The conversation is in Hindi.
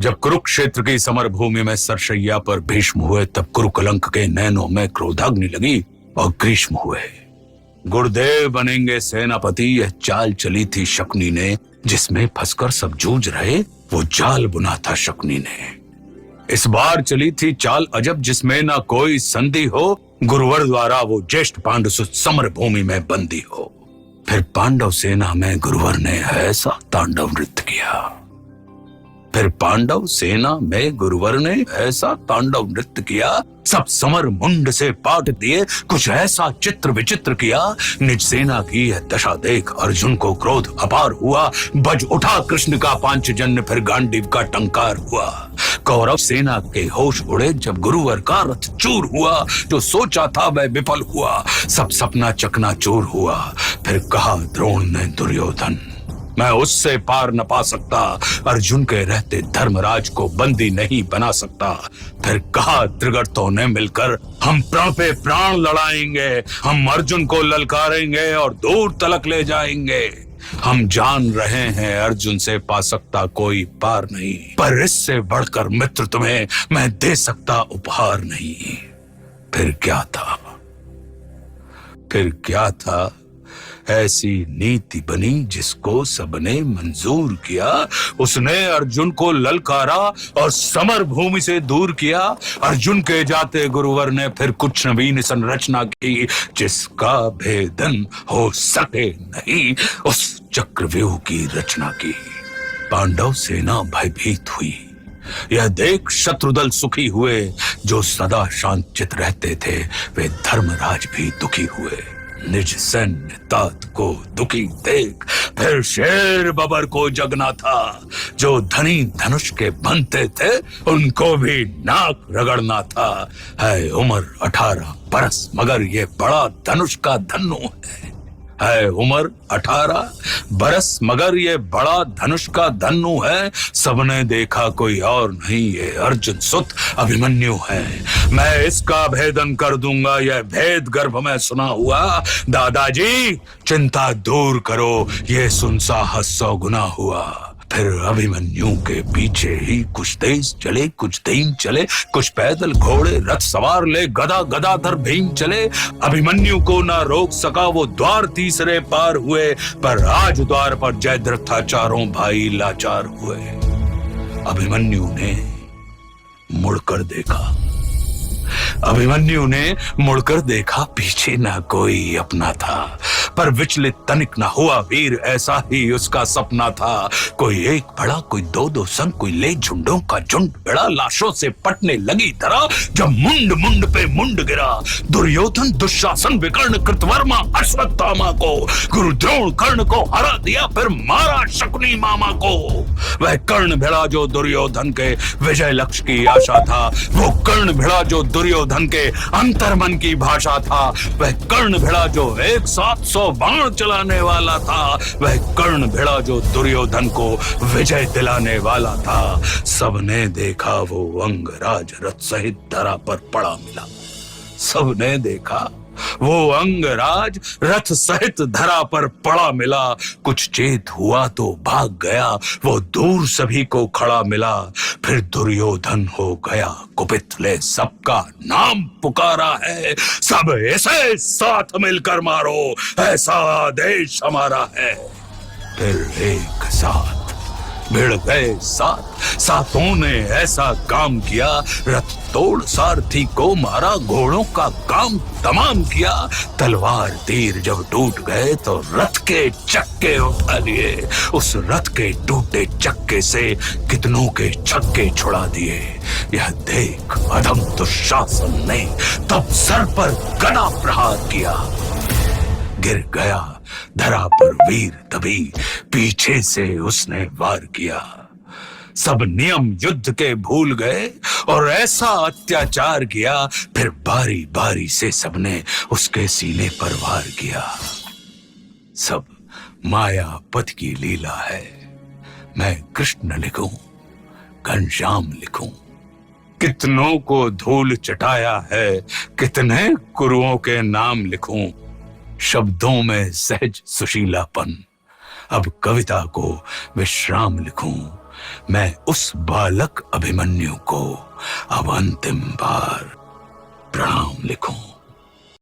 जब कुरुक्षेत्र की समर भूमि में सरशैया पर भीष्म हुए, तब कुरुकलंक के नैनों में क्रोधाग्नि लगी और ग्रीष्म हुए। गुरुदेव बनेंगे सेनापति, यह चाल चली थी शकुनी ने, जिसमें फंसकर सब जूझ रहे वो जाल बुना था शकुनी ने। इस बार चली थी चाल अजब, जिसमें ना कोई संधि हो, गुरुवर द्वारा वो ज्येष्ठ पांडुसुत समर भूमि में बंदी हो। फिर पांडव सेना में गुरुवर ने ऐसा तांडव नृत्य किया। फिर पांडव सेना में गुरुवर ने ऐसा तांडव नृत्य किया, सब समर मुंड से पाट दिए, कुछ ऐसा चित्र विचित्र किया। निज सेना की यह दशा देख अर्जुन को क्रोध अपार हुआ। बज उठा कृष्ण का पांचजन्य, फिर गांडीव का टंकार हुआ। कौरव सेना के होश उड़े जब गुरुवर का रथ चूर हुआ। जो सोचा था वह विफल हुआ, सब सपना चकनाचूर हुआ। फिर कहा द्रोण ने दुर्योधन, मैं उससे पार न पा सकता, अर्जुन के रहते धर्मराज को बंदी नहीं बना सकता। फिर कहा त्रिगर्तों ने मिलकर, हम प्राण पे प्राण लड़ाएंगे, हम अर्जुन को ललकारेंगे और दूर तलक ले जाएंगे। हम जान रहे हैं अर्जुन से पा सकता कोई पार नहीं, पर इससे बढ़कर मित्र तुम्हें मैं दे सकता उपहार नहीं। फिर क्या था, फिर क्या था, ऐसी नीति बनी जिसको सबने मंजूर किया। उसने अर्जुन को ललकारा और समर भूमि से दूर किया। अर्जुन के जाते गुरुवर ने फिर कुछ नवीन संरचना की, जिसका भेदन हो सके नहीं, उस चक्रव्यूह की रचना की। पांडव सेना भयभीत हुई, यह देख शत्रुदल सुखी हुए। जो सदा शांतचित रहते थे वे धर्मराज भी दुखी हुए। निज सैन्य तात को दुखी देख फिर शेर बबर को जगना था। जो धनी धनुष के बनते थे उनको भी नाक रगड़ना था। है उम्र 18 बरस मगर ये बड़ा धनुष का धन्नु है उम्र 18 बरस मगर ये बड़ा धनुष का धन्नु है। सबने देखा कोई और नहीं, ये अर्जुन सुत अभिमन्यु है। मैं इसका भेदन कर दूंगा, यह भेद गर्भ में सुना हुआ। दादाजी चिंता दूर करो, ये सुन साहस 100 गुना हुआ। फिर अभिमन्यु के पीछे ही कुछ तेज चले, कुछ धीम चले, कुछ पैदल घोड़े रथ सवार ले, गदा गदाधर भीम चले। अभिमन्यु को ना रोक सका, वो द्वार तीसरे पार हुए। पर राज द्वार पर जयद्रथ था, चारों भाई लाचार हुए। अभिमन्यु ने मुड़कर देखा, अभिमन्यु ने मुड़कर देखा, पीछे ना कोई अपना था। पर विचलित तनिक न हुआ वीर, ऐसा ही उसका सपना था। कोई एक बड़ा, कोई दो संग, कोई ले झुंडों का झुंड बड़ा। लाशों से पटने लगी धरा, जब मुंड मुंड पे मुंड गिरा। दुर्योधन दुशासन विकर्ण कृतवर्मा अश्वत्थामा को, गुरु द्रोण कर्ण को हरा दिया, फिर मारा शकुनी मामा को। वह कर्ण भिड़ा जो दुर्योधन के विजय लक्ष्य की आशा था। वो कर्ण भिड़ा जो दुर्योधन के अंतर्मन की भाषा था। वह कर्ण भिड़ा जो 100 बाण चलाने वाला था। वह कर्ण भिड़ा जो दुर्योधन को विजय दिलाने वाला था। सबने देखा वो अंगराज रथ सहित धरा पर पड़ा मिला। सबने देखा वो अंगराज रथ सहित धरा पर पड़ा मिला। कुछ चेत हुआ तो भाग गया, वो दूर सभी को खड़ा मिला। फिर दुर्योधन हो गया कुपित, ले सबका नाम पुकारा है। सब ऐसे साथ मिलकर मारो, ऐसा आदेश हमारा है। फिर एक साथ भिड़ गए सातों ने ऐसा काम किया। रथ तोड़ सारथी को मारा, घोड़ों का काम तमाम किया। तलवार तीर जब टूट गए तो रथ के चक्के उठा लिए। उस रथ के टूटे चक्के से कितनों के छक्के छुड़ा दिए। यह देख अधम दुशासन ने तब सर पर गदा प्रहार किया। गिर गया धरा पर वीर, तभी पीछे से उसने वार किया। सब नियम युद्ध के भूल गए और ऐसा अत्याचार किया। फिर बारी बारी से सबने उसके सीने पर वार किया। सब मायापति की लीला है। मैं कृष्ण लिखूं, घनश्याम लिखूं। कितनों को धूल चटाया है, कितने कुरुओं के नाम लिखूं। शब्दों में सहज सुशीलापन, अब कविता को विश्राम लिखूं। मैं उस बालक अभिमन्यु को अब अंतिम बार प्रणाम लिखूं।